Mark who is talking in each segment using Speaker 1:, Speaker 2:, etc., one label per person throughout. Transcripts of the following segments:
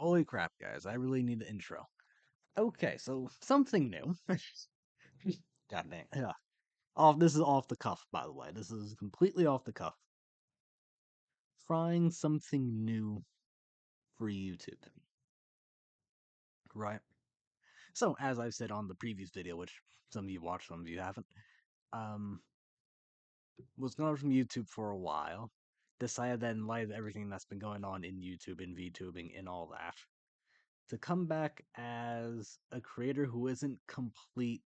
Speaker 1: Holy crap, guys, I really need the intro. Okay, so something new. God dang. Yeah. This is off the cuff, by the way. This is completely off the cuff. Trying something new for YouTube. Right? So, as I've said on the previous video, which some of you watched, some of you haven't, um, was gone from YouTube for a while. Decided that in light of everything that's been going on in YouTube and VTubing and all that, to come back as a creator who isn't complete.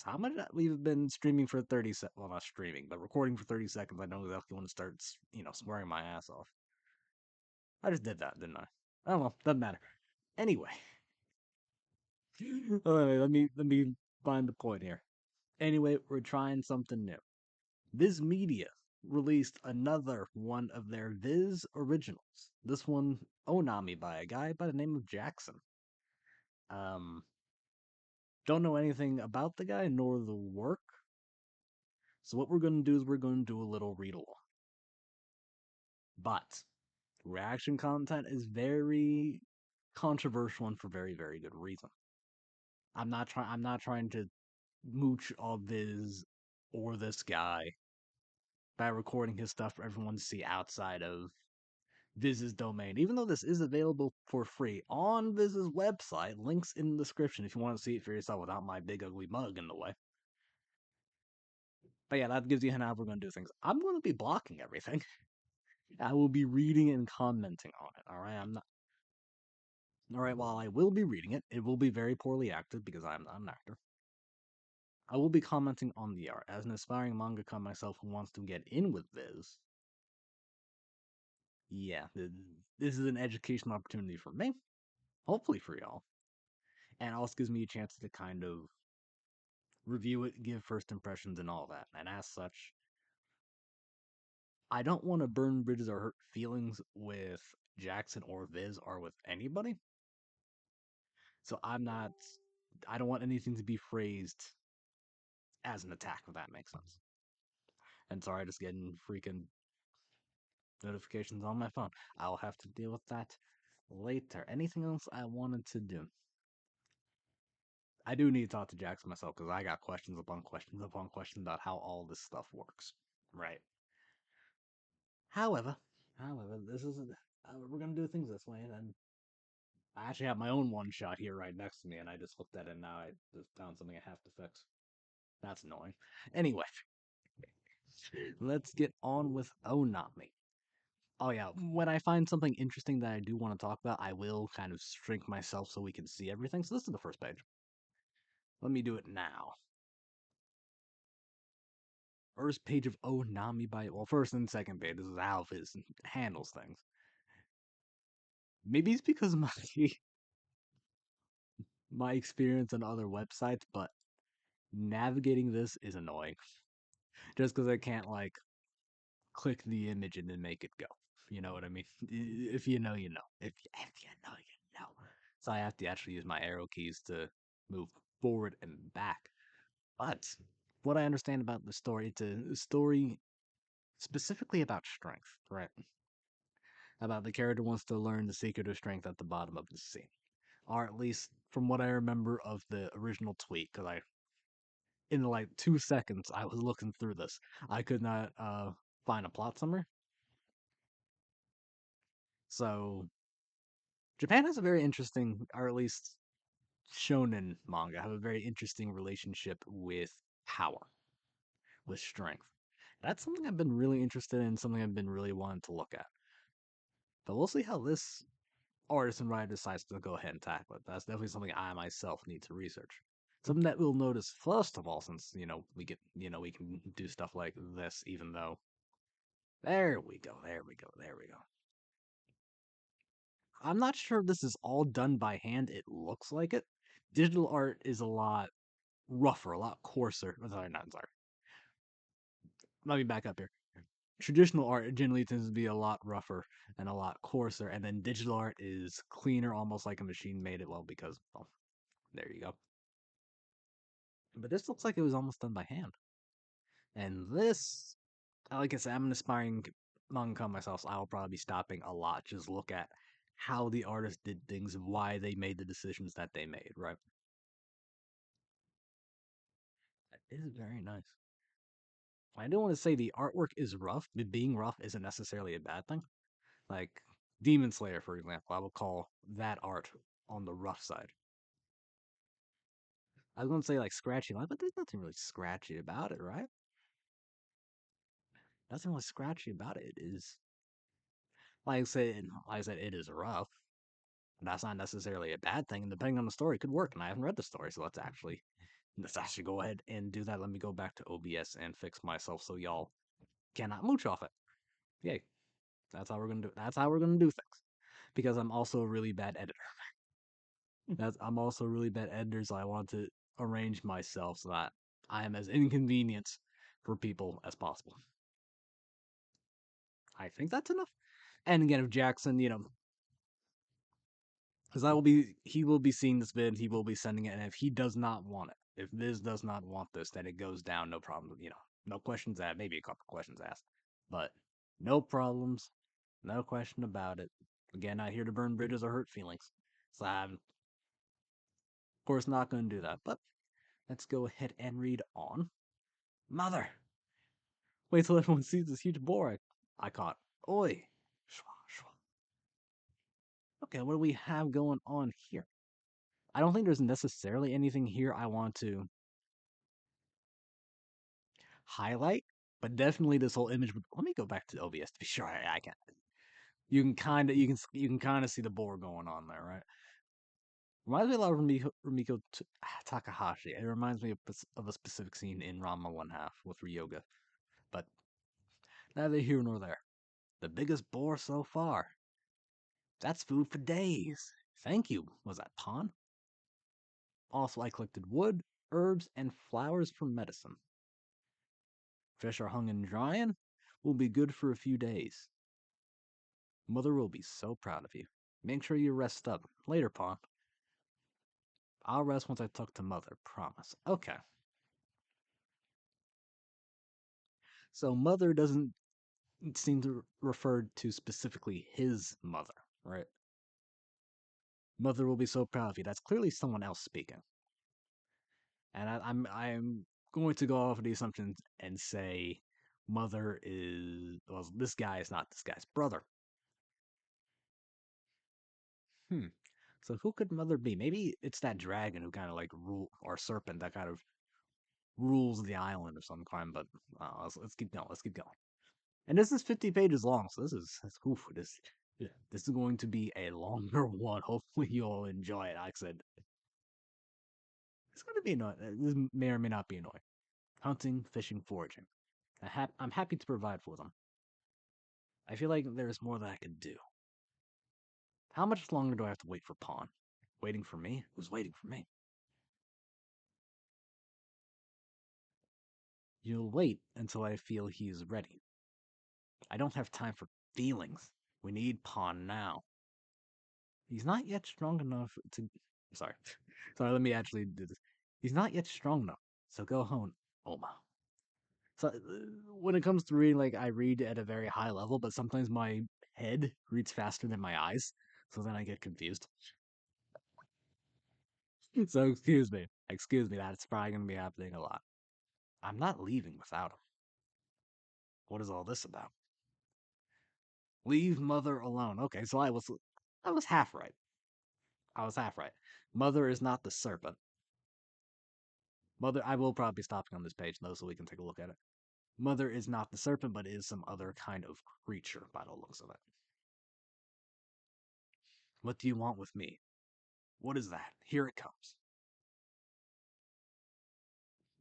Speaker 1: How much we've been streaming for 30 seconds? Well, not streaming, but recording for 30 seconds. I know exactly when to start, swearing my ass off. I just did that, didn't I? I don't know. Doesn't matter. Anyway, let me find the point here. Anyway, we're trying something new. Viz Media released another one of their Viz originals. This one, Onami, by a guy by the name of Jackson. Um, Don't know anything about the guy nor the work. So what we're going to do is we're going to do a little read along. But reaction content is very controversial and for very, very good reason. I'm not trying to mooch all Viz or this guy by recording his stuff for everyone to see outside of Viz's domain. Even though this is available for free on Viz's website, links in the description if you want to see it for yourself without my big ugly mug in the way. But yeah, that gives you a hint how we're going to do things. I'm going to be blocking everything. I will be reading and commenting on it. All right, I'm not. All right, while I will be reading it, it will be very poorly acted because I'm not an actor. I will be commenting on the art as an aspiring mangaka myself who wants to get in with Viz. Yeah, this is an educational opportunity for me, hopefully for y'all, and also gives me a chance to kind of review it, give first impressions, and all that. And as such, I don't want to burn bridges or hurt feelings with Jackson or Viz or with anybody. So I don't want anything to be phrased as an attack, if that makes sense. And sorry, just getting freaking notifications on my phone. I'll have to deal with that later. Anything else I wanted to do? I do need to talk to Jackson myself because I got questions upon questions upon questions about how all this stuff works. Right. However, this is we're gonna do things this way, and I actually have my own one shot here right next to me, and I just looked at it and now I just found something I have to fix. That's annoying. Anyway, let's get on with Onami. Oh yeah, when I find something interesting that I do want to talk about, I will kind of shrink myself so we can see everything. So this is the first page. Let me do it now. First page of Onami by first and second page. This is how Viz handles things. Maybe it's because of my experience on other websites, but navigating this is annoying. Just because I can't like click the image and then make it go. You know what I mean? If you know, you know. If you know, you know. So I have to actually use my arrow keys to move forward and back. But what I understand about the story, it's a story specifically about strength, right? About the character wants to learn the secret of strength at the bottom of the sea. Or at least from what I remember of the original tweet, because in like 2 seconds, I was looking through this. I could not find a plot summary. So Japan has a very interesting, or at least shonen manga, have a very interesting relationship with power, with strength. That's something I've been really interested in, something I've been really wanting to look at. But we'll see how this artist and writer decides to go ahead and tackle it. That's definitely something I myself need to research. Something that we'll notice first of all, since we can do stuff like this, even though there we go, there we go, there we go. I'm not sure if this is all done by hand. It looks like it. Digital art is a lot rougher, a lot coarser. Sorry. Let me back up here. Traditional art generally tends to be a lot rougher and a lot coarser, and then digital art is cleaner, almost like a machine made it. Well, because there you go. But this looks like it was almost done by hand. And this, like I said, I'm an aspiring mangaka myself, so I'll probably be stopping a lot. Just look at how the artist did things, why they made the decisions that they made, right? That is very nice. I don't want to say the artwork is rough, but being rough isn't necessarily a bad thing. Like Demon Slayer, for example, I would call that art on the rough side. I was going to say like scratchy line, but there's nothing really scratchy about it, right? Nothing really scratchy about it. It is like I said, it is rough. But that's not necessarily a bad thing. And depending on the story, it could work. And I haven't read the story, so let's actually go ahead and do that. Let me go back to OBS and fix myself so y'all cannot mooch off it. Yay! That's how we're gonna do. That's how we're gonna do things. Because I'm also a really bad editor. I'm also a really bad editor, so I want to arrange myself so that I am as inconvenient for people as possible. I think that's enough. And again, if Jackson, because he will be seeing this vid, he will be sending it, and if he does not want it, if Viz does not want this, then it goes down, no problem. No questions asked, maybe a couple questions asked, but no problems, no question about it. Again, not here to burn bridges or hurt feelings, so I'm of course not going to do that. But let's go ahead and read on. Mother, wait till everyone sees this huge boar I caught. Oi, shwa shwa. Okay, what do we have going on here? I don't think there's necessarily anything here I want to highlight, but definitely this whole image. Let me go back to OBS to be sure I can. You can kind of see the boar going on there, right? Reminds me a lot of Rumiko Takahashi. It reminds me of a specific scene in Ranma One Half with Ryoga, but neither here nor there. The biggest boar so far. That's food for days. Thank you. Was that Pawn? Also, I collected wood, herbs, and flowers for medicine. Fish are hung and drying. Will be good for a few days. Mother will be so proud of you. Make sure you rest up. Later, Pawn. I'll rest once I talk to Mother. Promise. Okay. So Mother doesn't seem to refer to specifically his mother, right? Mother will be so proud of you. That's clearly someone else speaking. And I'm going to go off of the assumptions and say Mother is, well, this guy is not this guy's brother. Hmm. So who could Mother be? Maybe it's that dragon who kind of like rule, or serpent that kind of rules the island of some kind. But let's keep going. Let's keep going. And this is 50 pages long, so this is going to be a longer one. Hopefully you'll enjoy it. Like I said, it's going to be annoying. This may or may not be annoying. Hunting, fishing, foraging. I'm happy to provide for them. I feel like there's more that I could do. How much longer do I have to wait for Pawn? Waiting for me? Who's waiting for me? You'll wait until I feel he's ready. I don't have time for feelings. We need Pawn now. He's not yet strong enough to. Sorry. Sorry, let me actually do this. He's not yet strong enough. So go home, Oma. So when it comes to reading, like I read at a very high level, but sometimes my head reads faster than my eyes, so then I get confused. So excuse me. Excuse me, that's probably gonna be happening a lot. I'm not leaving without him. What is all this about? Leave Mother alone. Okay, so I was half right. I was half right. Mother is not the serpent. Mother, I will probably be stopping on this page though, so we can take a look at it. Mother is not the serpent, but is some other kind of creature by the looks of it. What do you want with me? What is that? Here it comes.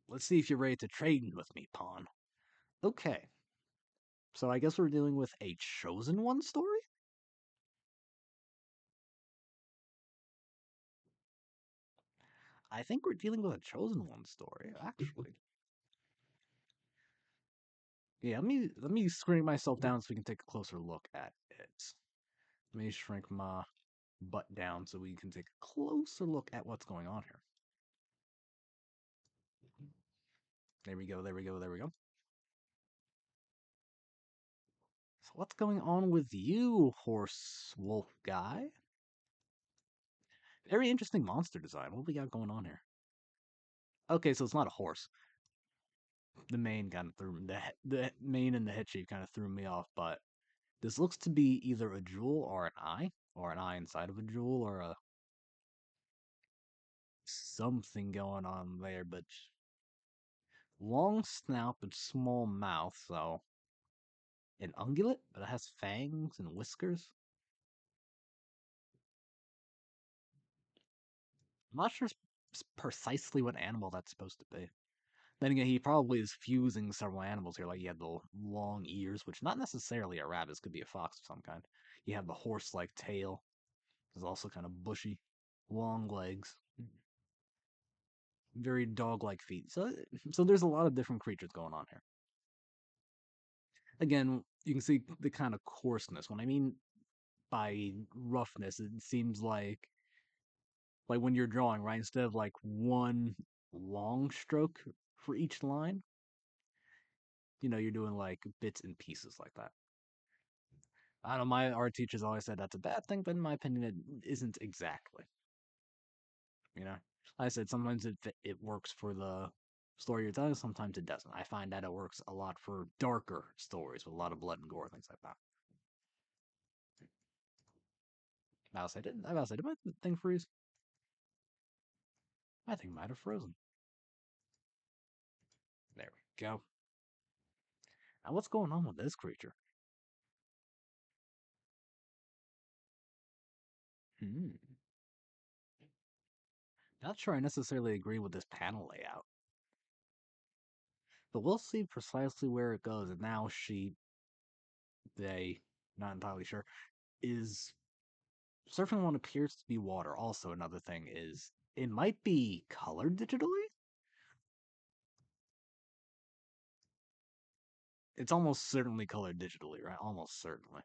Speaker 1: Let's see if you're ready to trade with me, Pawn. Okay, so I guess we're dealing with a chosen one story? I think we're dealing with a chosen one story, actually. Yeah, let me shrink myself down so we can take a closer look at it. Let me shrink my butt down so we can take a closer look at what's going on here. There we go, there we go, there we go. What's going on with you, horse wolf guy? Very interesting monster design. What we got going on here? Okay, so it's not a horse. The mane kind of threw me, the mane and the head shape kind of threw me off, but this looks to be either a jewel or an eye inside of a jewel, or a something going on there, but long snout but small mouth, so an ungulate, but it has fangs and whiskers. I'm not sure precisely what animal that's supposed to be. Then again, he probably is fusing several animals here. Like, you have the long ears, which not necessarily a rabbit, this could be a fox of some kind. You have the horse-like tail, is also kind of bushy, long legs, very dog-like feet. So there's a lot of different creatures going on here. Again, you can see the kind of coarseness. When I mean by roughness, it seems like when you're drawing, right? Instead of like one long stroke for each line, you're doing like bits and pieces like that. I don't know, my art teachers always said that's a bad thing, but in my opinion, it isn't exactly. You know, like I said, sometimes it works for the story you're telling, sometimes it doesn't. I find that it works a lot for darker stories with a lot of blood and gore, things like that. Did my thing freeze? I think it might have frozen. There we go. Now, what's going on with this creature? Hmm. Not sure I necessarily agree with this panel layout, but we'll see precisely where it goes. And now they, not entirely sure, is surfing one appears to be water. Also, another thing is it might be colored digitally. It's almost certainly colored digitally, right? Almost certainly.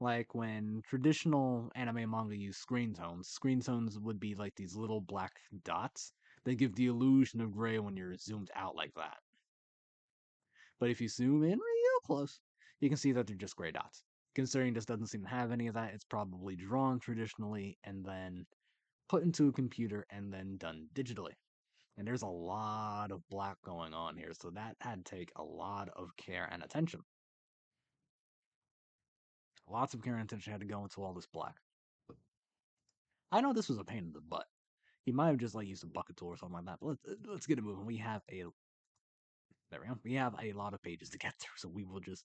Speaker 1: Like when traditional anime and manga use screen tones would be like these little black dots that give the illusion of gray when you're zoomed out like that. But if you zoom in real close, you can see that they're just gray dots. Considering this doesn't seem to have any of that, it's probably drawn traditionally and then put into a computer and then done digitally. And there's a lot of black going on here, so that had to take a lot of care and attention. Lots of care and attention had to go into all this black. I know this was a pain in the butt. He might have just like used a bucket tool or something like that. But let's get it moving. There we go. We have a lot of pages to get through, so we will just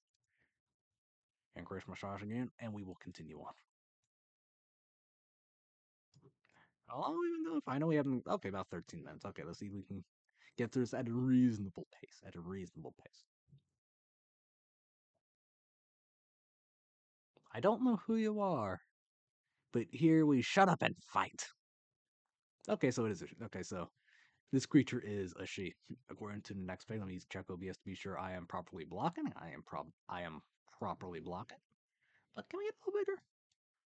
Speaker 1: encourage massage again, and we will continue on. How long we been doing? I know we haven't. Okay, about 13 minutes. Okay, let's see if we can get through this at a reasonable pace. At a reasonable pace. I don't know who you are, but here we shut up and fight. Okay, so it is. Okay, so this creature is a she. According to the next page, let me check OBS to be sure I am properly blocking. I am properly blocking. But can we get a little bigger?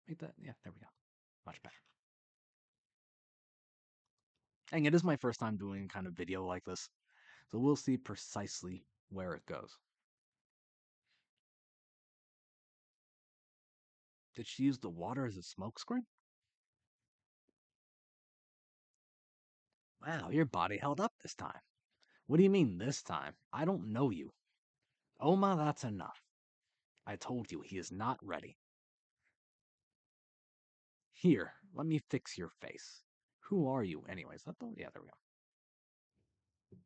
Speaker 1: Make that. Yeah, there we go. Much better. And it is my first time doing kind of video like this, so we'll see precisely where it goes. Did she use the water as a smokescreen? Wow, your body held up this time. What do you mean this time? I don't know you. Oma, that's enough. I told you he is not ready. Here, let me fix your face. Who are you, anyways? Yeah, there we go.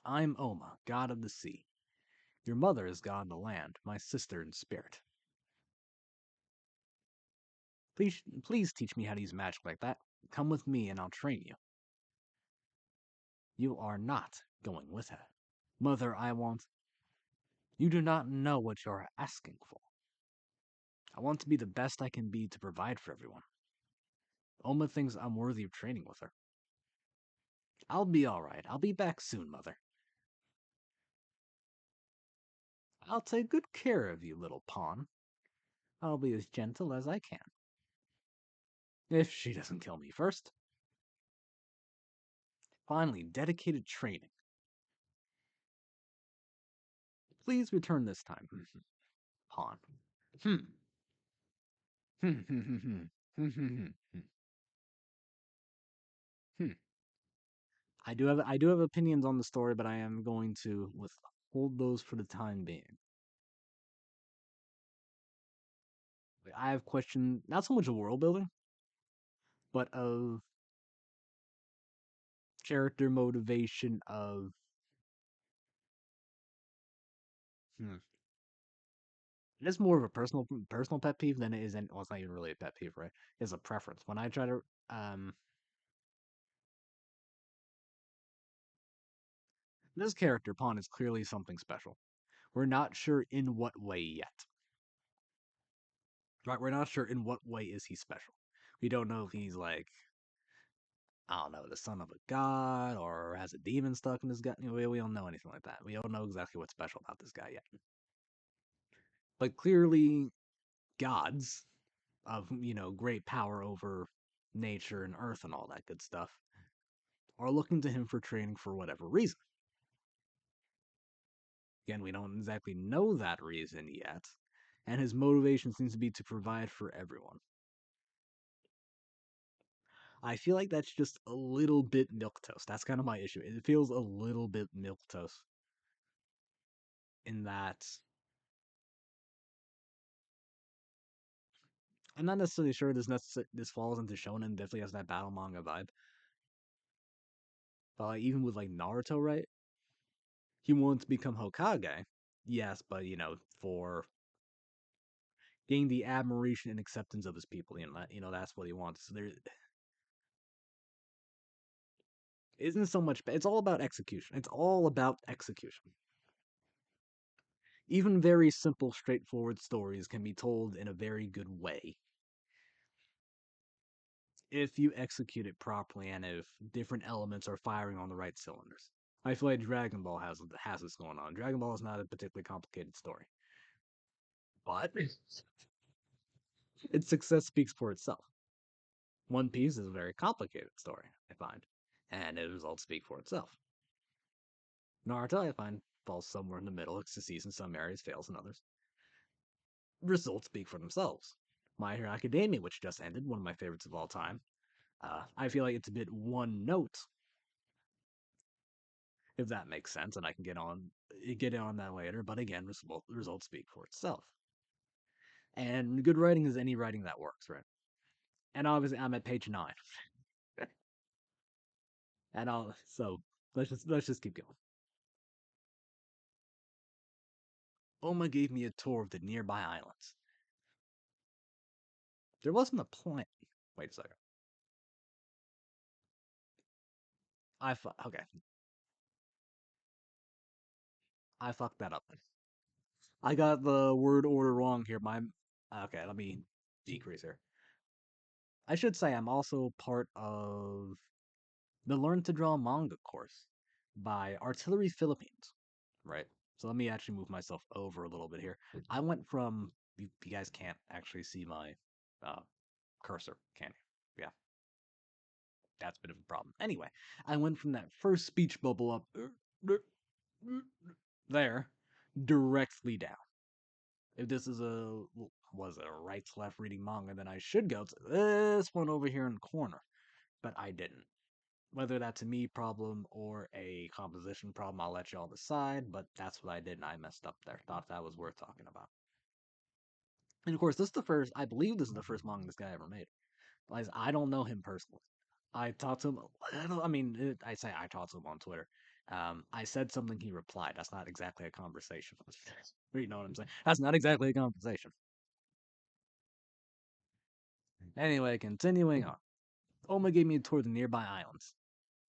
Speaker 1: I'm Oma, god of the sea. Your mother is god of the land, my sister in spirit. Please teach me how to use magic like that. Come with me and I'll train you. You are not going with her. Mother, I want. You do not know what you're asking for. I want to be the best I can be to provide for everyone. Oma thinks I'm worthy of training with her. I'll be alright. I'll be back soon, Mother. I'll take good care of you, little pawn. I'll be as gentle as I can. If she doesn't kill me first. Finally, dedicated training. Please return this time. Pawn. Hmm. Hmm. Hmm. Hmm. Hmm. Hmm. Hmm. Hmm. I do have opinions on the story, but I am going to withhold those for the time being. I have questioned not so much of world building, but of character motivation of hmm. It's more of a personal pet peeve than it is well, it's not even really a pet peeve, right? It's a preference. When I try to this character, Pawn, is clearly something special. We're not sure in what way yet. Right? We're not sure in what way is he special. We don't know if he's like, I don't know, the son of a god or has a demon stuck in his gut. We don't know anything like that. We don't know exactly what's special about this guy yet. But clearly, gods of, great power over nature and earth and all that good stuff are looking to him for training for whatever reason. Again, we don't exactly know that reason yet, and his motivation seems to be to provide for everyone. I feel like that's just a little bit milquetoast. That's kind of my issue. It feels a little bit milquetoast in that I'm not necessarily sure this falls into shonen. Definitely has that battle manga vibe. But like, even with like Naruto, right? He wants to become Hokage. Yes, but for gain the admiration and acceptance of his people. That's what he wants. So there isn't so much. It's all about execution. It's all about execution. Even very simple, straightforward stories can be told in a very good way if you execute it properly and if different elements are firing on the right cylinders. I feel like Dragon Ball has this going on. Dragon Ball is not a particularly complicated story, but its success speaks for itself. One Piece is a very complicated story, I find, and its results speak for itself. Naruto, I find, falls somewhere in the middle. It succeeds in some areas, fails in others. Results speak for themselves. My Hero Academia, which just ended, one of my favorites of all time. I feel like it's a bit one note, if that makes sense, and I can get on that later. But again, results speak for itself. And good writing is any writing that works, right? And obviously, I'm at page 9, and let's just keep going. Oma gave me a tour of the nearby islands. There wasn't a plan. Wait a second. Okay. I fucked that up. I got the word order wrong here. Okay. Let me decrease here. I should say I'm also part of the Learn to Draw Manga course by Artillery Philippines. Right. So let me actually move myself over a little bit here. I went from you guys can't actually see my uh, cursor, can you? Yeah, that's a bit of a problem. Anyway, I went from that first speech bubble up there directly down. If this is was a right to left reading manga, then I should go to this one over here in the corner. But I didn't. Whether that's a me problem or a composition problem, I'll let y'all decide, but that's what I did and I messed up there. Thought that was worth talking about. And of course, I believe this is the first manga this guy ever made. I don't know him personally. I talked to him. I say I talked to him on Twitter. I said something, he replied. That's not exactly a conversation. You know what I'm saying? That's not exactly a conversation. Anyway, continuing on. Oma gave me a tour of the nearby islands.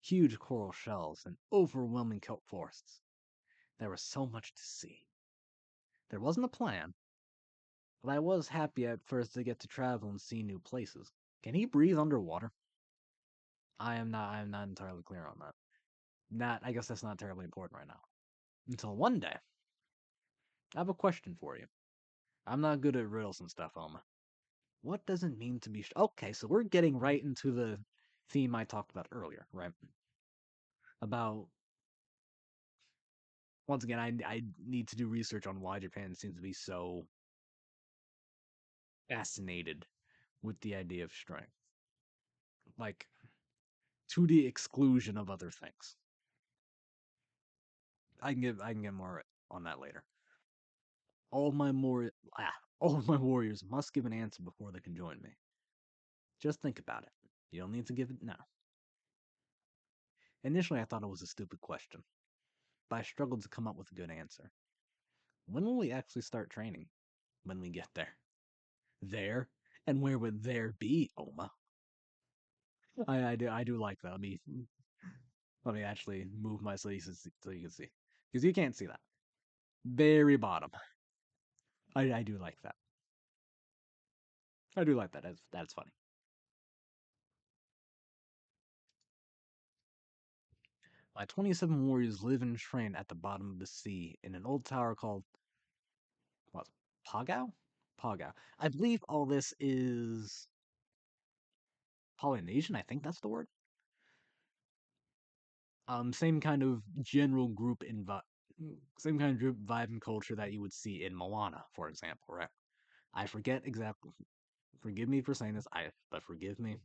Speaker 1: Huge coral shells and overwhelming kelp forests. There was so much to see. There wasn't a plan, but I was happy at first to get to travel and see new places. Can he breathe underwater? I am not entirely clear on that. I guess that's not terribly important right now. Until one day, I have a question for you. I'm not good at riddles and stuff, Oma. What does it mean to be okay, so we're getting right into the theme I talked about earlier, right? About Once again, I need to do research on why Japan seems to be so fascinated with the idea of strength, like to the exclusion of other things. I can get more on that later. All of my more all of my warriors must give an answer before they can join me. Just think about it. You don't need to give it now. Initially, I thought it was a stupid question, but I struggled to come up with a good answer. When will we actually start training? When we get there. There? And where would there be, Oma? I do like that. Let me actually move my sleeves so you can see. Because you can't see that. Very bottom. I do like that. I do like that. That's funny. My 27 warriors live and train at the bottom of the sea in an old tower called what? Pagao? Pagao. I believe all this is Polynesian. I think that's the word. Same kind of general group same kind of group vibe and culture that you would see in Moana, for example, right? I forget exactly. Forgive me for saying this. But forgive me.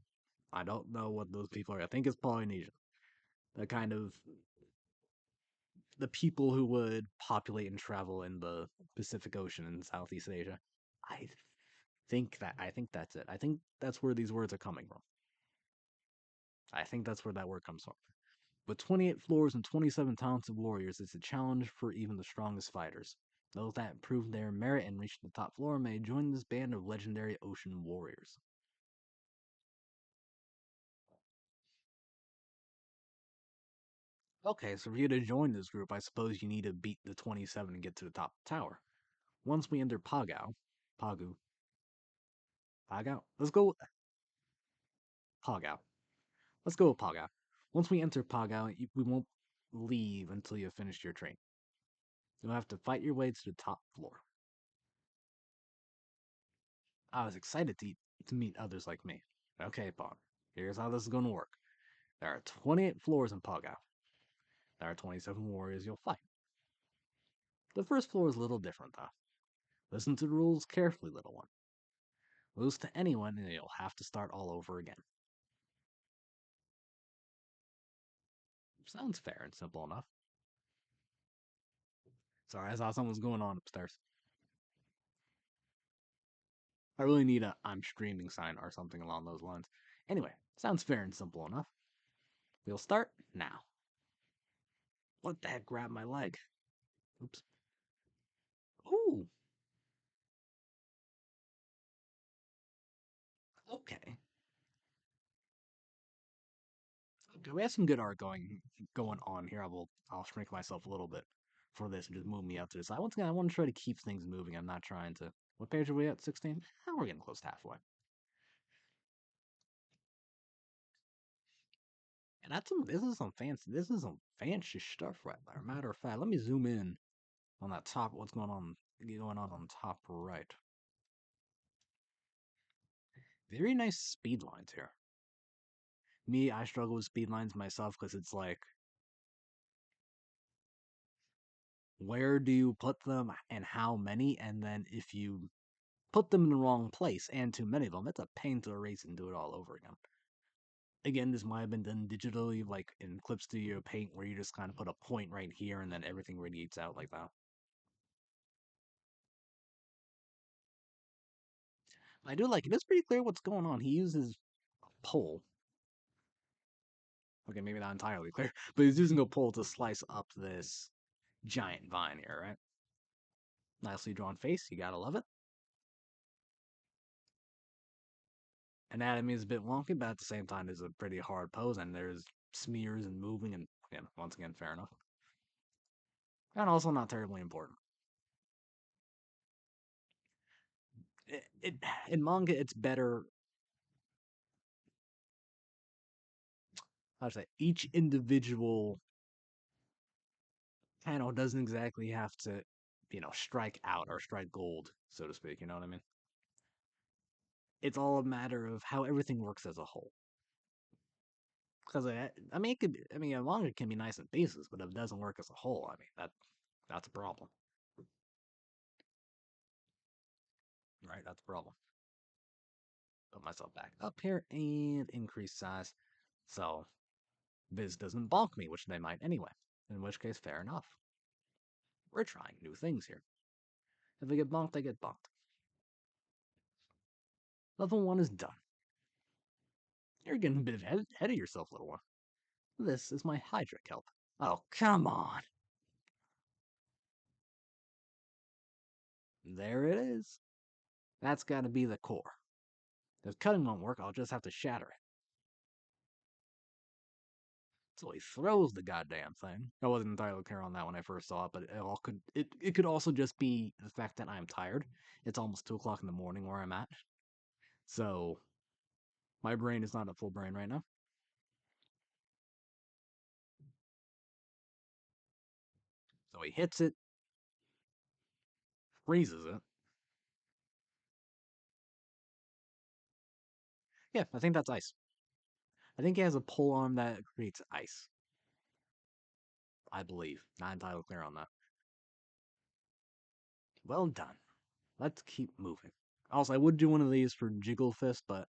Speaker 1: I don't know what those people are. I think it's Polynesian. The kind of the people who would populate and travel in the Pacific Ocean in Southeast Asia. I I think that's it. I think that's where these words are coming from. I think that's where that word comes from. With 28 floors and 27 talented warriors, it's a challenge for even the strongest fighters. Those that prove their merit and reach the top floor may join this band of legendary ocean warriors. Okay, so for you to join this group, I suppose you need to beat the 27 and get to the top tower. Once we enter Pagu, Pagao? Let's go Pagao. Let's go with Pagao. Once we enter Pagao, we won't leave until you have finished your train. You'll have to fight your way to the top floor. I was excited to meet others like me. Okay, Pog, here's how this is going to work. There are 28 floors in Pagao. There are 27 warriors you'll fight. The first floor is a little different, though. Listen to the rules carefully, little one. Lose to anyone, and you'll have to start all over again. Sounds fair and simple enough. Sorry, I saw something was going on upstairs. I really need a I'm streaming sign or something along those lines. Anyway, sounds fair and simple enough. We'll start now. What the heck grabbed my leg? Oops. Ooh, okay. Okay, we have some good art going on here. I'll shrink myself a little bit for this and just move me up to the side. Once again, I want to try to keep things moving. I'm not trying to. What page are we at? 16? We're getting close to halfway. And that's some. This is some fancy stuff right there. Matter of fact, let me zoom in on that top. What's going on the top right? Very nice speed lines here. Me, I struggle with speed lines myself because it's like, where do you put them and how many? And then if you put them in the wrong place and too many of them, it's a pain to erase and do it all over again. Again, this might have been done digitally, like in Clip Studio Paint, where you just kind of put a point right here and then everything radiates out like that. I do like it. It's pretty clear what's going on. He uses a pole. Okay, maybe not entirely clear, but he's using a pole to slice up this giant vine here, right? Nicely drawn face. You gotta love it. Anatomy is a bit wonky, but at the same time, it's a pretty hard pose, and there's smears and moving, and once again, fair enough. And also not terribly important. It in manga, it's better. How to say each individual panel doesn't exactly have to, strike out or strike gold, so to speak. You know what I mean? It's all a matter of how everything works as a whole. Because I mean, a manga can be nice in pieces, but if it doesn't work as a whole, I mean That's a problem. Right, that's a problem. Put myself back up here and increase size. So Viz doesn't bonk me, which they might anyway. In which case, fair enough. We're trying new things here. If they get bonked, they get bonked. Level 1 is done. You're getting a bit ahead of yourself, little one. This is my Hydra kelp. Oh, come on. There it is. That's gotta be the core. If cutting won't work, I'll just have to shatter it. So he throws the goddamn thing. I wasn't entirely clear on that when I first saw it, but it could also just be the fact that I'm tired. It's almost 2 o'clock in the morning where I'm at. So my brain is not at full brain right now. So he hits it, freezes it. Yeah, I think that's ice. I think he has a pull arm that creates ice. I believe. Not entirely clear on that. Well done. Let's keep moving. Also, I would do one of these for Jiggle Fist, but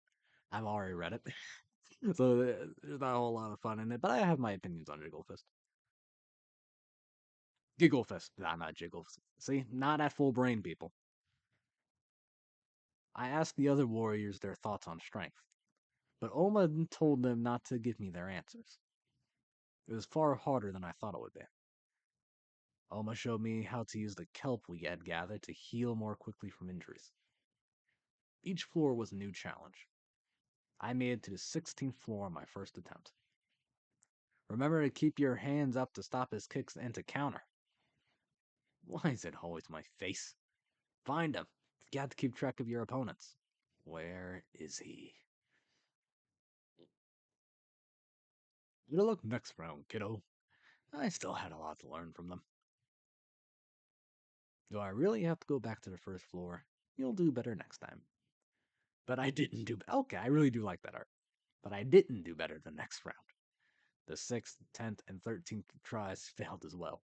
Speaker 1: I've already read it. So there's not a whole lot of fun in it, but I have my opinions on Jiggle Fist. Giggle Fist. Nah, not Jiggle Fist. See? Not at full brain, people. I asked the other warriors their thoughts on strength, but Oma told them not to give me their answers. It was far harder than I thought it would be. Oma showed me how to use the kelp we had gathered to heal more quickly from injuries. Each floor was a new challenge. I made it to the 16th floor on my first attempt. Remember to keep your hands up to stop his kicks and to counter. Why is it always my face? Find him. You got to keep track of your opponents. Where is he? Good luck next round, kiddo. I still had a lot to learn from them. Do I really have to go back to the first floor? You'll do better next time. But I didn't do. Okay, I really do like that art. But I didn't do better the next round. The 6th, 10th, and 13th tries failed as well.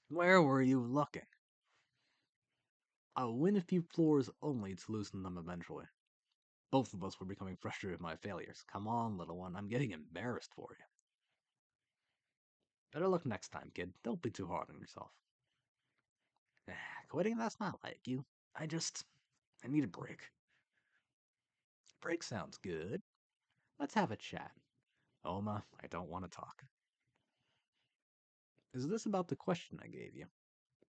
Speaker 1: Where were you looking? I'll win a few floors only to loosen them eventually. Both of us were becoming frustrated with my failures. Come on, little one, I'm getting embarrassed for you. Better luck next time, kid. Don't be too hard on yourself. Quitting, that's not like you. I need a break. Break sounds good. Let's have a chat. Oma, I don't want to talk. Is this about the question I gave you?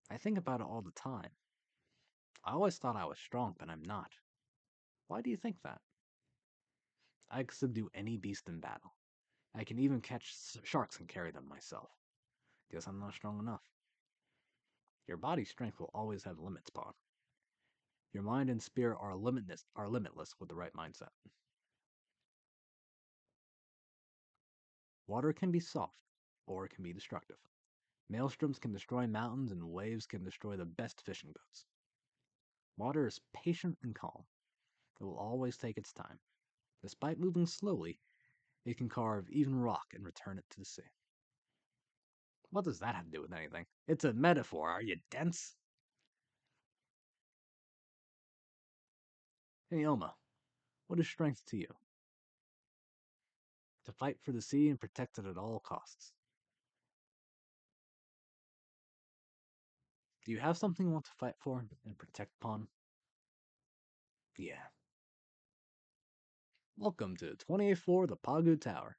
Speaker 1: I think about it all the time. I always thought I was strong, but I'm not. Why do you think that? I can subdue any beast in battle. I can even catch sharks and carry them myself. Guess I'm not strong enough. Your body's strength will always have limits, Pawn. Your mind and spirit are limitless with the right mindset. Water can be soft, or it can be destructive. Maelstroms can destroy mountains, and waves can destroy the best fishing boats. Water is patient and calm. It will always take its time. Despite moving slowly, it can carve even rock and return it to the sea. What does that have to do with anything? It's a metaphor. Are you dense? Hey, Oma, what is strength to you? To fight for the sea and protect it at all costs. Do you have something you want to fight for and protect, Pawn? Yeah. Welcome to 28th floor of the Pagu Tower.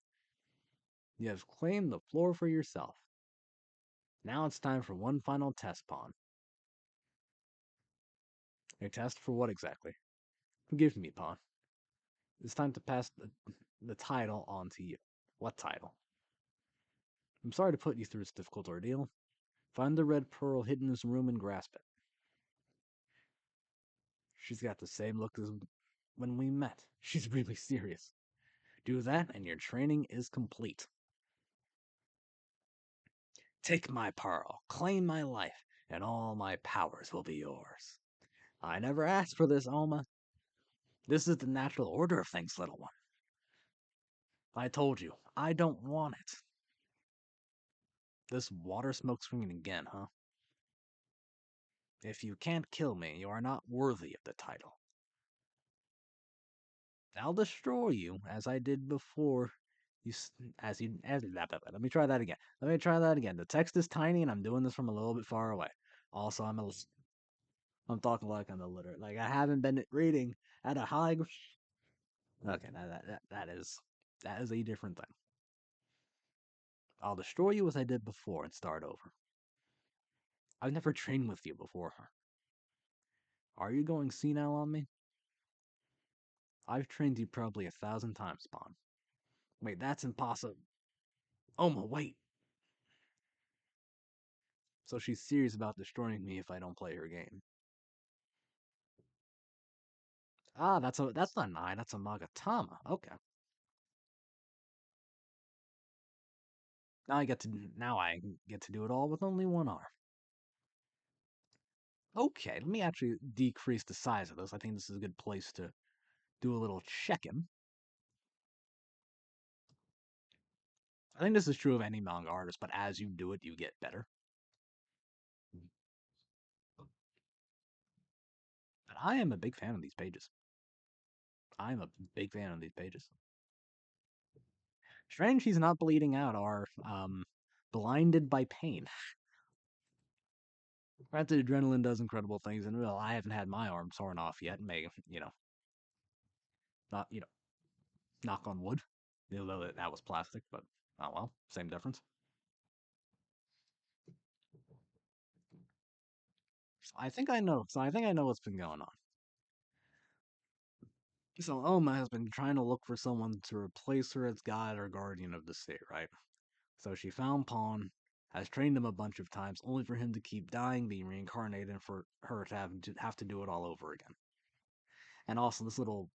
Speaker 1: You have claimed the floor for yourself. Now it's time for one final test, Pawn. A test for what exactly? Forgive me, Pawn. It's time to pass the title on to you. What title? I'm sorry to put you through this difficult ordeal. Find the red pearl hidden in this room and grasp it. She's got the same look as when we met. She's really serious. Do that, and your training is complete. Take my pearl, claim my life, and all my powers will be yours. I never asked for this, Alma. This is the natural order of things, little one. I told you, I don't want it. This water smoke screen again, huh? If you can't kill me, you are not worthy of the title. I'll destroy you, as I did before. Let me try that again. Let me try that again. The text is tiny, and I'm doing this from a little bit far away. Also, I'm talking like I'm illiterate. Like I haven't been reading at a high. Okay, that is a different thing. I'll destroy you as I did before and start over. I've never trained with you before. Are you going senile on me? I've trained you probably 1,000 times, Spawn. Wait, that's impossible. Oh my, wait. So she's serious about destroying me if I don't play her game. Ah, that's not an eye, that's a Magatama. Okay. Now I get to do it all with only one arm. Okay, let me actually decrease the size of this. I think this is a good place to do a little check-in. I think this is true of any manga artist, but as you do it, you get better. And I am a big fan of these pages. I'm a big fan of these pages. Strange he's not bleeding out or blinded by pain. Granted, adrenaline does incredible things, and well, I haven't had my arm torn off yet. May not knock on wood. Though that was plastic, but oh well, same difference. So I think I know. So I think I know what's been going on. So Oma has been trying to look for someone to replace her as god or guardian of the state, right? So she found Pawn, has trained him a bunch of times, only for him to keep dying, being reincarnated, and for her to have to do it all over again. And also this little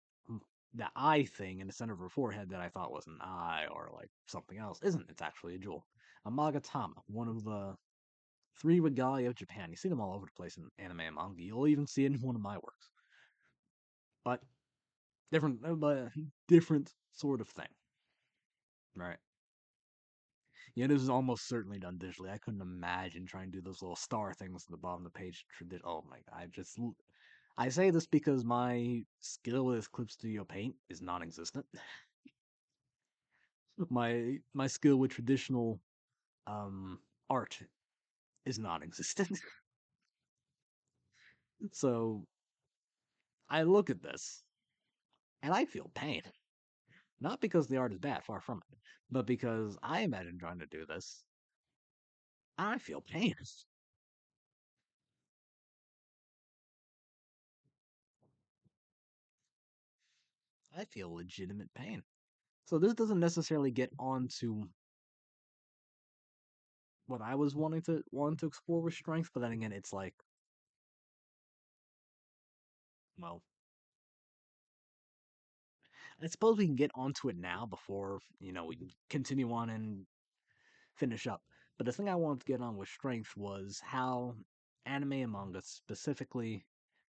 Speaker 1: the eye thing in the center of her forehead that I thought was an eye or like something else isn't. It's actually a jewel. A Magatama, one of the three regalia of Japan. You see them all over the place in anime and manga. You'll even see it in one of my works. But different sort of thing, right? Yeah, this is almost certainly done digitally. I couldn't imagine trying to do those little star things at the bottom of the page. Oh my god, I say this because my skill with Clip Studio Paint is non-existent. My skill with traditional art is non-existent. So I look at this and I feel pain. Not because the art is bad, far from it, but because I imagine trying to do this. I feel pain. I feel legitimate pain. So this doesn't necessarily get onto what I was wanting to explore with strength, but then again, it's like, well, I suppose we can get onto it now before we continue on and finish up. But the thing I wanted to get on with strength was how anime and manga, specifically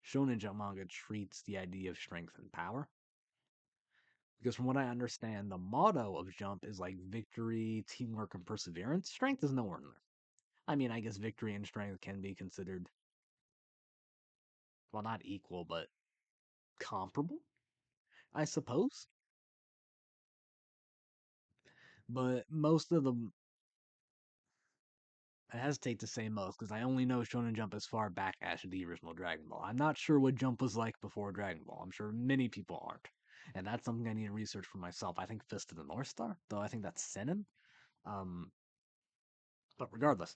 Speaker 1: Shonen Jump manga, treats the idea of strength and power. Because from what I understand, the motto of Jump is like victory, teamwork, and perseverance. Strength is nowhere in there. I mean, I guess victory and strength can be considered, well, not equal, but comparable, I suppose. But most of them, I hesitate to say most because I only know Shonen Jump as far back as the original Dragon Ball. I'm not sure what Jump was like before Dragon Ball. I'm sure many people aren't. And that's something I need to research for myself. I think Fist of the North Star, though I think that's Seinen. Um, but regardless,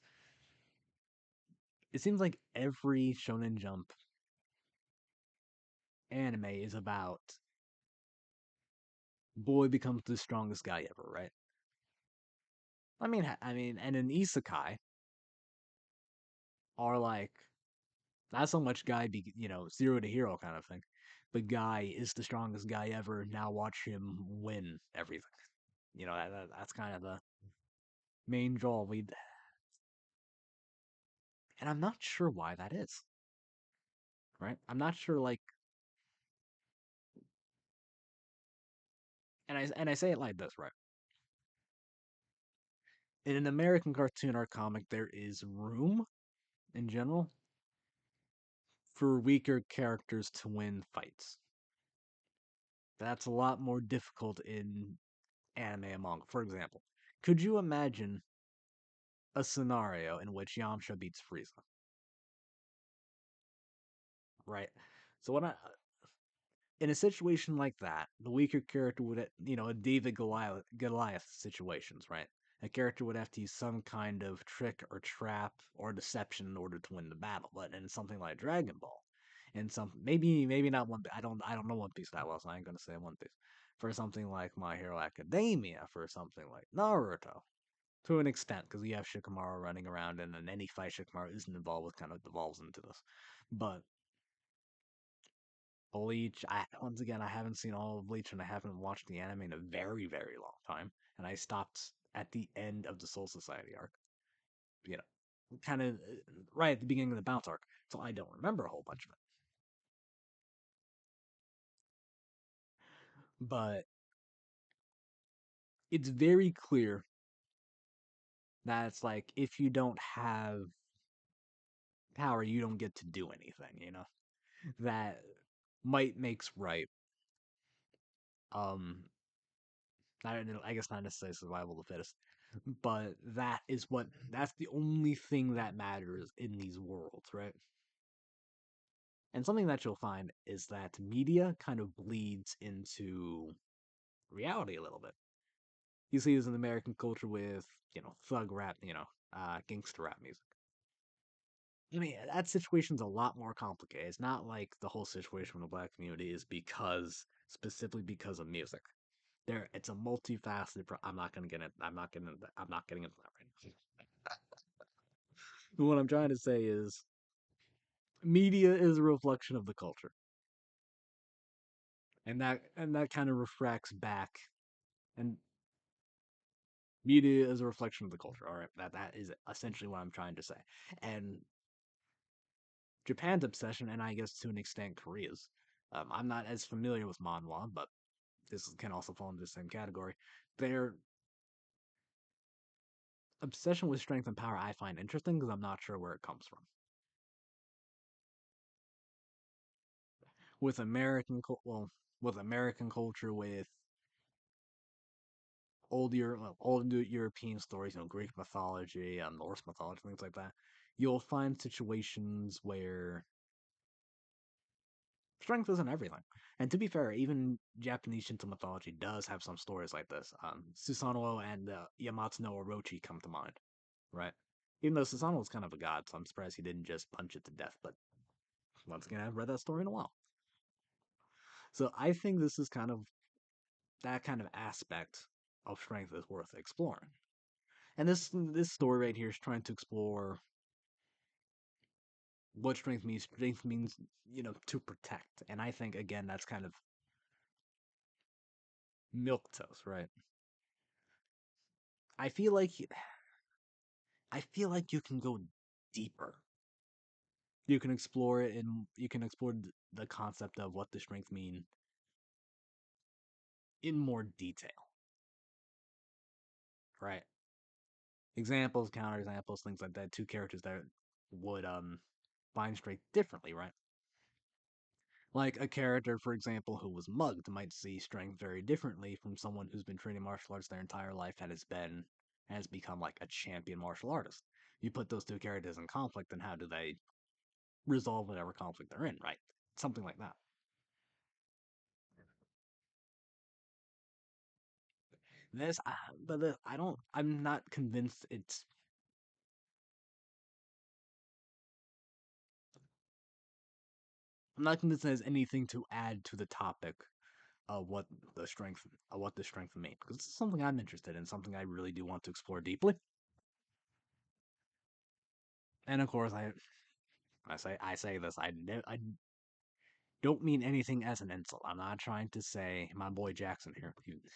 Speaker 1: it seems like every Shonen Jump anime is about boy becomes the strongest guy ever, right? And an isekai are like not so much guy be zero to hero kind of thing, but guy is the strongest guy ever. Now watch him win everything. That's kind of the main draw. And I'm not sure why that is. Right? I'm not sure. Like, and I say it like this, right? in an American cartoon or comic, there is room in general for weaker characters to win fights. That's a lot more difficult in anime and manga. For example, could you imagine a scenario in which Yamcha beats Frieza? Right. So when I in a situation like that, the weaker character would, a David Goliath situations, right? A character would have to use some kind of trick or trap or deception in order to win the battle. But in something like Dragon Ball, and some maybe not One Piece. I don't know One Piece that well, so I ain't gonna say One Piece. For something like My Hero Academia, for something like Naruto, to an extent, because you have Shikamaru running around, and in any fight Shikamaru isn't involved with kind of devolves into this. But Bleach, once again, I haven't seen all of Bleach, and I haven't watched the anime in a very, very long time. And I stopped at the end of the Soul Society arc, you know, kind of right at the beginning of the Bounce arc. So I don't remember a whole bunch of it. But it's very clear that it's like if you don't have power, you don't get to do anything. That might makes right. Um, I guess not necessarily survival of the fittest, but that's the only thing that matters in these worlds, right? And something that you'll find is that media kind of bleeds into reality a little bit. You see this in American culture with, thug rap, gangster rap music. I mean, that situation's a lot more complicated. It's not like the whole situation with the black community is specifically because of music. It's a multifaceted. I'm not gonna get it. I'm not getting into that right now. But what I'm trying to say is, media is a reflection of the culture, and that kind of refracts back. And media is a reflection of the culture. All right, that is essentially what I'm trying to say. And Japan's obsession, and I guess to an extent Korea's. I'm not as familiar with manhwa, but this can also fall into the same category. Their obsession with strength and power I find interesting because I'm not sure where it comes from. With with American culture, with old European stories, Greek mythology, Norse mythology, things like that, you'll find situations where strength isn't everything. And to be fair, even Japanese Shinto mythology does have some stories like this. Susanoo and Yamato no Orochi come to mind, right? Even though Susanoo was kind of a god, so I'm surprised he didn't just punch it to death. But once again, I haven't read that story in a while. So I think this is kind of that kind of aspect of strength is worth exploring. And this story right here is trying to explore what strength means. Strength means, to protect. And I think again that's kind of milk toast, right? I feel like I feel like you can go deeper. You can explore it and you can explore the concept of what the strength mean in more detail, right? Examples, counterexamples, things like that. Two characters that would find strength differently, right? Like a character, for example, who was mugged might see strength very differently from someone who's been training martial arts their entire life and has become like a champion martial artist. You put those two characters in conflict, and how do they resolve whatever conflict they're in, right? Something like that. This, but I don't. I'm not convinced it's. I'm not convinced it has anything to add to the topic of what the strength means, because it's something I'm interested in, something I really do want to explore deeply. And of course, I say this. I don't mean anything as an insult. I'm not trying to say my boy Jackson here,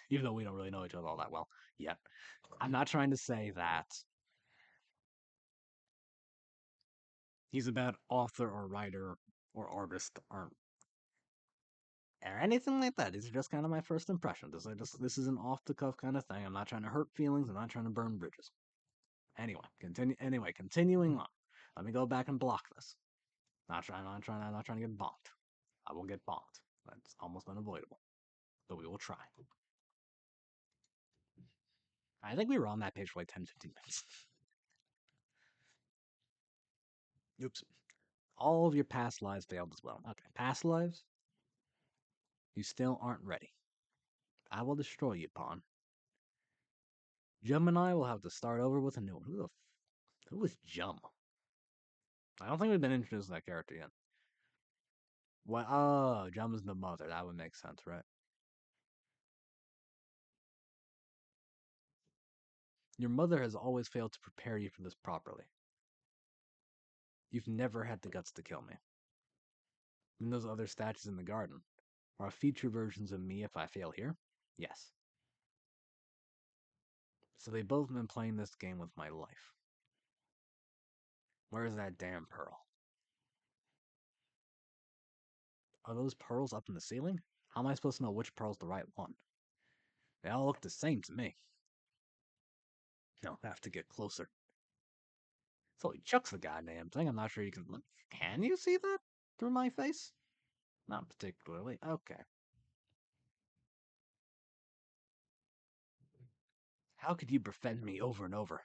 Speaker 1: even though we don't really know each other all that well yet. I'm not trying to say that he's a bad author or writer or artist or anything like that. These are just kind of my first impression. This is an off the cuff kind of thing. I'm not trying to hurt feelings. I'm not trying to burn bridges. Continuing on. Let me go back and block this. Not trying to get bonked. I will get bonked. That's almost unavoidable. But we will try. I think we were on that page for like 10, 15 minutes. Oops. All of your past lives failed as well. Okay, past lives? You still aren't ready. I will destroy you, Pawn. Jum and I will have to start over with a new one. Who is Jum? I don't think we've been introduced to that character yet. What? Oh, Jum is the mother. That would make sense, right? Your mother has always failed to prepare you for this properly. You've never had the guts to kill me. And those other statues in the garden are future versions of me if I fail here? Yes. So they've both been playing this game with my life. Where's that damn pearl? Are those pearls up in the ceiling? How am I supposed to know which pearl's the right one? They all look the same to me. No, I have to get closer. So he chucks the goddamn thing. I'm not sure you can look. Can you see that through my face? Not particularly. Okay. How could you befriend me over and over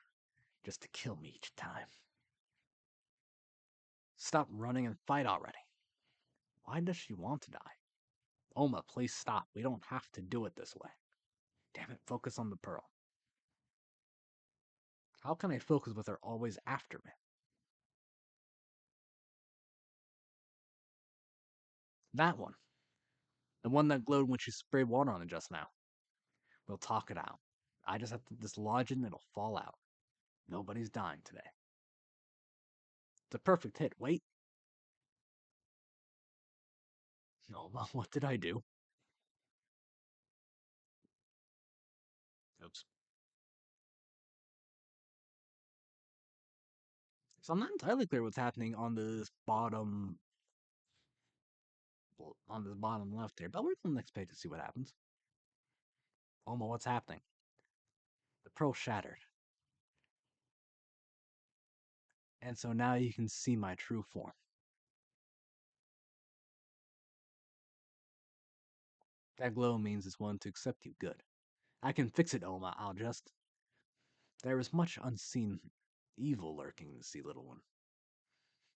Speaker 1: just to kill me each time? Stop running and fight already. Why does she want to die? Oma, please stop. We don't have to do it this way. Damn it, focus on the pearl. How can I focus with her always after me? That one. The one that glowed when she sprayed water on it just now. We'll talk it out. I just have to dislodge it and it'll fall out. Nobody's dying today. It's a perfect hit. Wait. No, what did I do? Oops. So I'm not entirely clear what's happening on this bottom left here, but we're on the next page to see what happens. Oma, what's happening? The pearl shattered. And so now you can see my true form. That glow means it's willing to accept you. Good. I can fix it, Oma. I'll just. There is much unseen evil lurking in the sea, little one.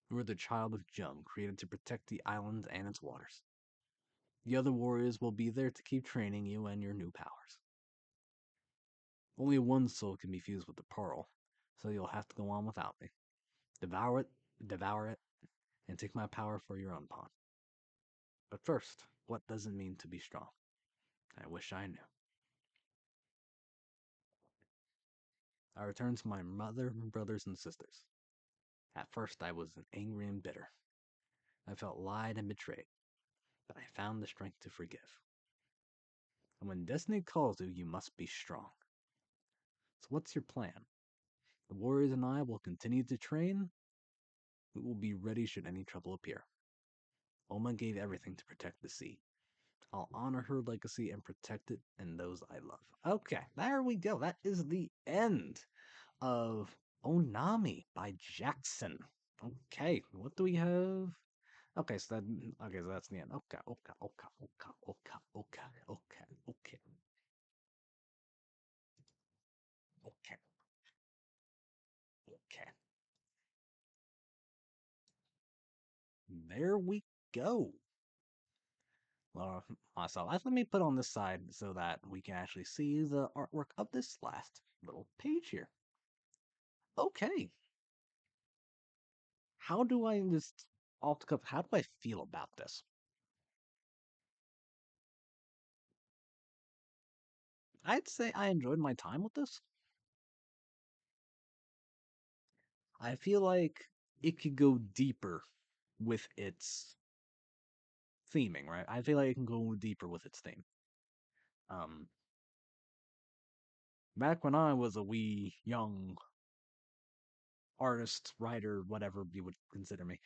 Speaker 1: You are the child of Jum, created to protect the island and its waters. The other warriors will be there to keep training you and your new powers. Only one soul can be fused with the pearl, so you'll have to go on without me. Devour it, and take my power for your own pawn. But first, what does it mean to be strong? I wish I knew. I returned to my mother, brothers, and sisters. At first, I was angry and bitter. I felt lied and betrayed, but I found the strength to forgive. And when destiny calls you, you must be strong. So, what's your plan? The warriors and I will continue to train. We will be ready should any trouble appear. Oma gave everything to protect the sea. I'll honor her legacy and protect it and those I love. Okay, there we go. That is the end of Onami by Jackson. Okay, what do we have? Okay, so that's the end. Okay. Okay. Okay. There we go. Myself. Let me put on this side so that we can actually see the artwork of this last little page here. Okay. How do I just off the cuff? How do I feel about this? I'd say I enjoyed my time with this. I feel like it could go deeper with its theming, right? I feel like it can go deeper with its theme. Um, Back when I was a wee young artist, writer, whatever you would consider me,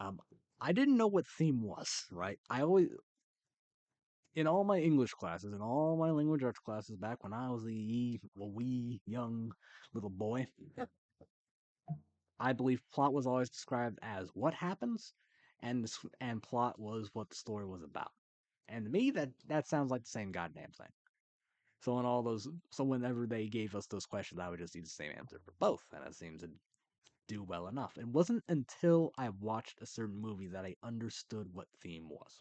Speaker 1: um, I didn't know what theme was, right? in all my English classes, in all my language arts classes back when I was a wee young little boy, I believe plot was always described as what happens, and plot was what the story was about. And to me, that sounds like the same goddamn thing. So in all those, so whenever they gave us those questions, I would just use the same answer for both, and it seemed to do well enough. It wasn't until I watched a certain movie that I understood what theme was.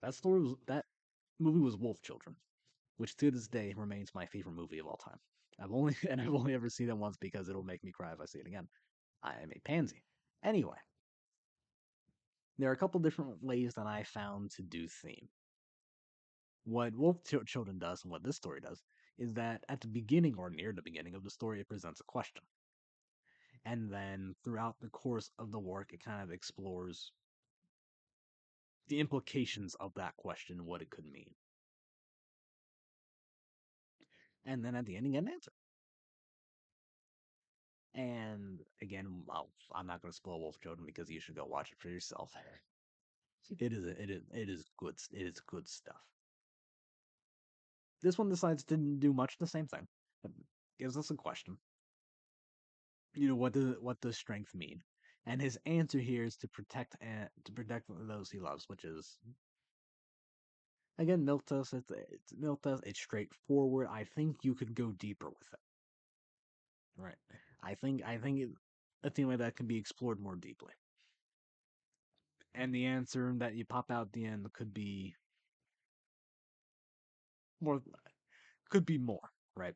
Speaker 1: That movie was Wolf Children, which to this day remains my favorite movie of all time. I've only ever seen it once because it'll make me cry if I see it again. I am a pansy. Anyway, there are a couple different ways that I found to do theme. What Children does and what this story does is that at the beginning or near the beginning of the story, it presents a question. And then throughout the course of the work, it kind of explores the implications of that question, what it could mean. And then at the end, you get an answer. And again, I'm not going to spoil Wolf Children because you should go watch it for yourself. It is good stuff. This one decides to do much the same thing. It gives us a question. What does strength mean? And his answer here is to protect those he loves, which is again Miltos. It's Miltos. It's straightforward. I think you could go deeper with it. Right. I think a theme like that can be explored more deeply. And the answer that you pop out at the end more could be more, right?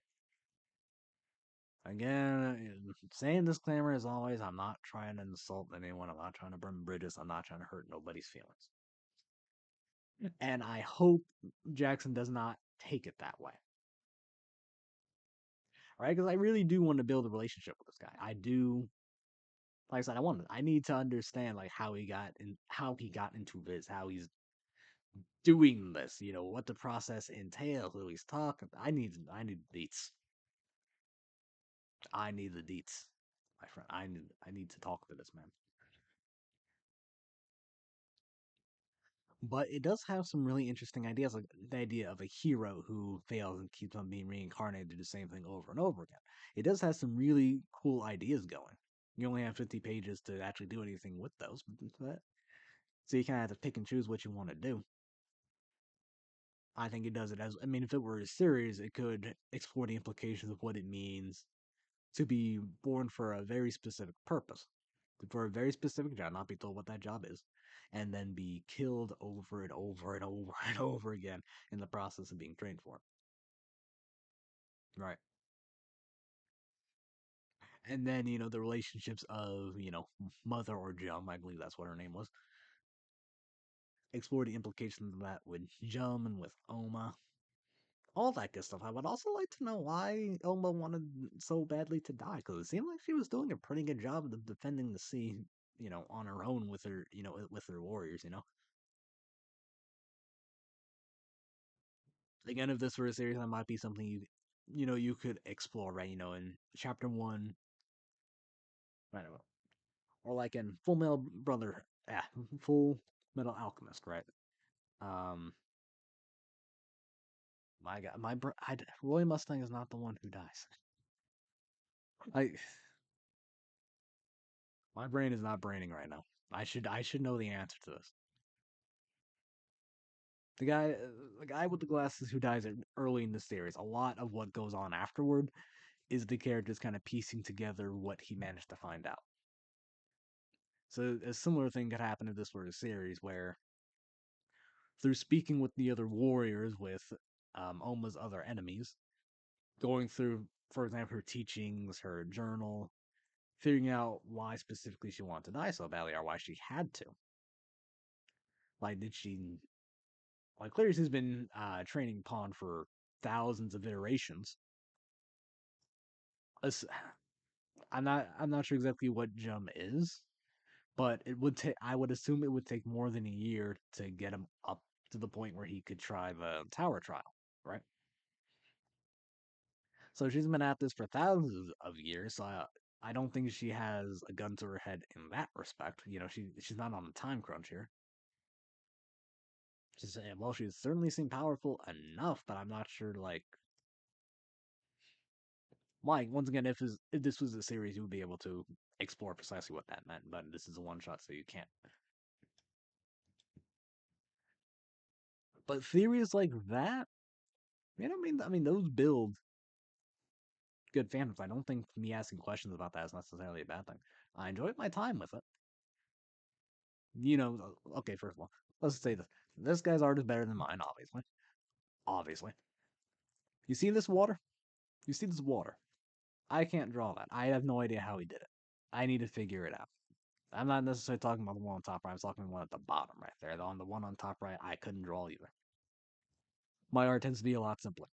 Speaker 1: Again, saying disclaimer as always, I'm not trying to insult anyone, I'm not trying to burn bridges, I'm not trying to hurt nobody's feelings. And I hope Jackson does not take it that way. Right? Because I really do want to build a relationship with this guy. I do like I said, I need to understand like how he got into Viz, how he's doing this, what the process entails, who he's talking. I need deets. I need the deets, my friend. I need to talk to this man. But it does have some really interesting ideas, like the idea of a hero who fails and keeps on being reincarnated to do the same thing over and over again. It does have some really cool ideas going. You only have 50 pages to actually do anything with those, so you kind of have to pick and choose what you want to do. I think it does it as, I mean, if it were a series, it could explore the implications of what it means to be born for a very specific purpose, for a very specific job, not be told what that job is, and then be killed over and over and over and over again in the process of being trained for it. Right. And then, the relationships of, Mother or Jum, I believe that's what her name was, explore the implications of that with Jum and with Oma. All that good stuff. I would also like to know why Oma wanted so badly to die, because it seemed like she was doing a pretty good job of defending the sea, on her own with her, with her warriors. Again, if this were a series, that might be something you could explore, right? In chapter one, right? Or like in Full Metal Brother, yeah, Full Metal Alchemist, right? Um, my God, Roy Mustang is not the one who dies. I My brain is not braining right now. I should know the answer to this. The guy, the guy with the glasses who dies early in the series. A lot of what goes on afterward is the characters kind of piecing together what he managed to find out. So a similar thing could happen if this were a series where, through speaking with the other warriors, with Oma's other enemies, going through, for example, her teachings, her journal, figuring out why specifically she wanted to die so badly, or why she had to. Like, did she? Like, Clarice has been training Pawn for thousands of iterations. I'm not sure exactly what Jum is, but it would take. I would assume it would take more than a year to get him up to the point where he could try the tower trial, right? So she's been at this for thousands of years. So I don't think she has a gun to her head in that respect. She's not on a time crunch here. She's well, she certainly seemed powerful enough, but I'm not sure like why. Once again, if this was a series, you would be able to explore precisely what that meant. But this is a one shot, so you can't. But theories like that, I mean, those build good fandoms. I don't think me asking questions about that is necessarily a bad thing. I enjoyed my time with it. Okay, first of all, let's say this. This guy's art is better than mine, obviously. Obviously. You see this water? You see this water? I can't draw that. I have no idea how he did it. I need to figure it out. I'm not necessarily talking about the one on top right. I'm talking about the one at the bottom right there. On the one on top right, I couldn't draw either. My art tends to be a lot simpler.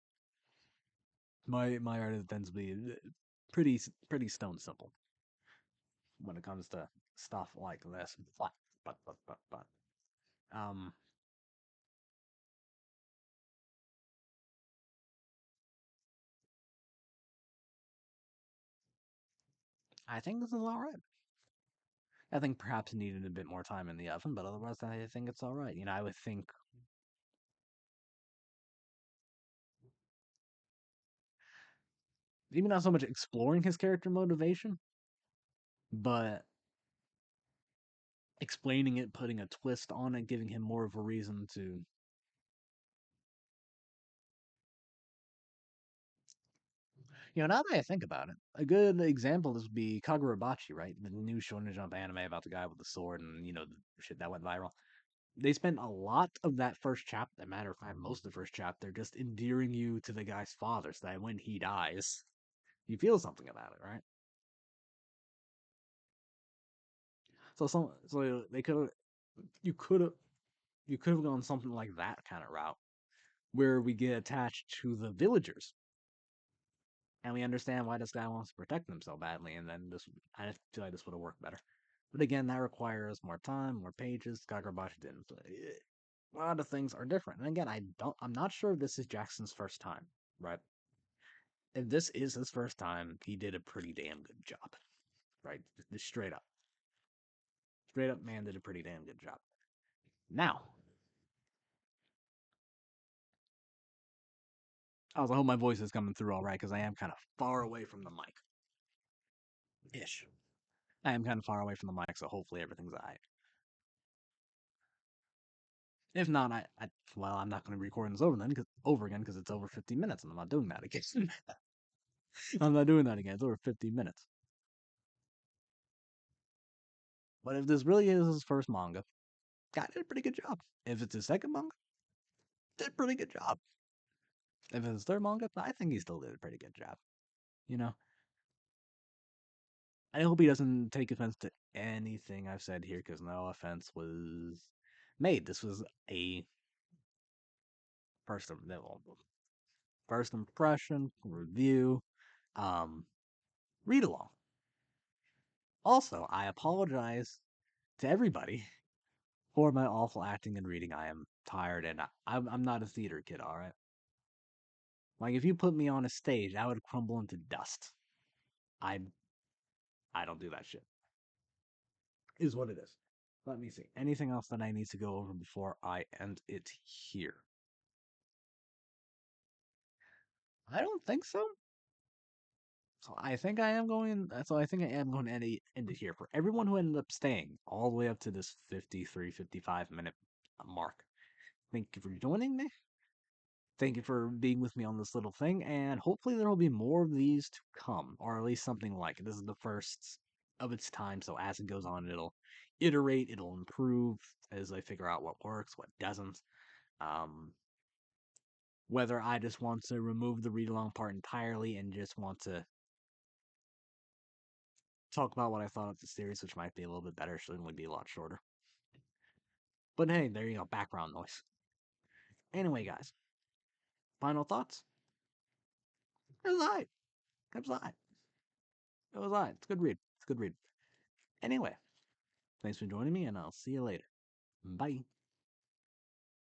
Speaker 1: My art tends to be pretty stone simple when it comes to stuff like this. But um, I think this is all right. I think perhaps it needed a bit more time in the oven, but otherwise, I think it's all right. I would think maybe not so much exploring his character motivation, but explaining it, putting a twist on it, giving him more of a reason to. Now that I think about it, a good example of this would be Kagurabachi, right? The new Shonen Jump anime about the guy with the sword and, the shit that went viral. They spent a lot of that first chapter, matter of fact, most of the first chapter, just endearing you to the guy's father so that when he dies, you feel something about it, right? So they could have, you could have, you could have gone something like that kind of route where we get attached to the villagers and we understand why this guy wants to protect them so badly, and then I feel like this would have worked better. But again, that requires more time, more pages. Kagurabachi didn't. A lot of things are different. And again, I'm not sure if this is Jackson's first time, right? If this is his first time, he did a pretty damn good job, right? Just straight up, man did a pretty damn good job. Now, I hope my voice is coming through all right because I am kind of far away from the mic, ish. I am kind of far away from the mic, so hopefully everything's alright. If not, well, I'm not going to record this over again because it's over 50 minutes, and I'm not doing that again. I'm not doing that again. It's over 50 minutes. But if this really is his first manga, God did a pretty good job. If it's his second manga, did a pretty good job. If it's his third manga, I think he still did a pretty good job. You know, I hope he doesn't take offense to anything I've said here because no offense was made. This was a first first impression review, um, read along. Also, I apologize to everybody for my awful acting and reading. I am tired and I'm not a theater kid, alright? Like, if you put me on a stage, I would crumble into dust. I I don't do that shit. Is what it is. Let me see. Anything else that I need to go over before I end it here? I don't think so. So I think I am going. So I think I am going to end it here for everyone who ended up staying all the way up to this 53, 55 minute mark. Thank you for joining me. Thank you for being with me on this little thing, and hopefully there will be more of these to come, or at least something like it. This is the first of its time, so as it goes on, it'll iterate, it'll improve as I figure out what works, what doesn't. Um, whether I just want to remove the read along part entirely and just want to talk about what I thought of the series, which might be a little bit better, should only be a lot shorter. But hey, there you go, background noise. Anyway, guys, final thoughts? It was alright. It was alright. It was alright. It's a good read. It's a good read. Anyway, thanks for joining me, and I'll see you later. Bye.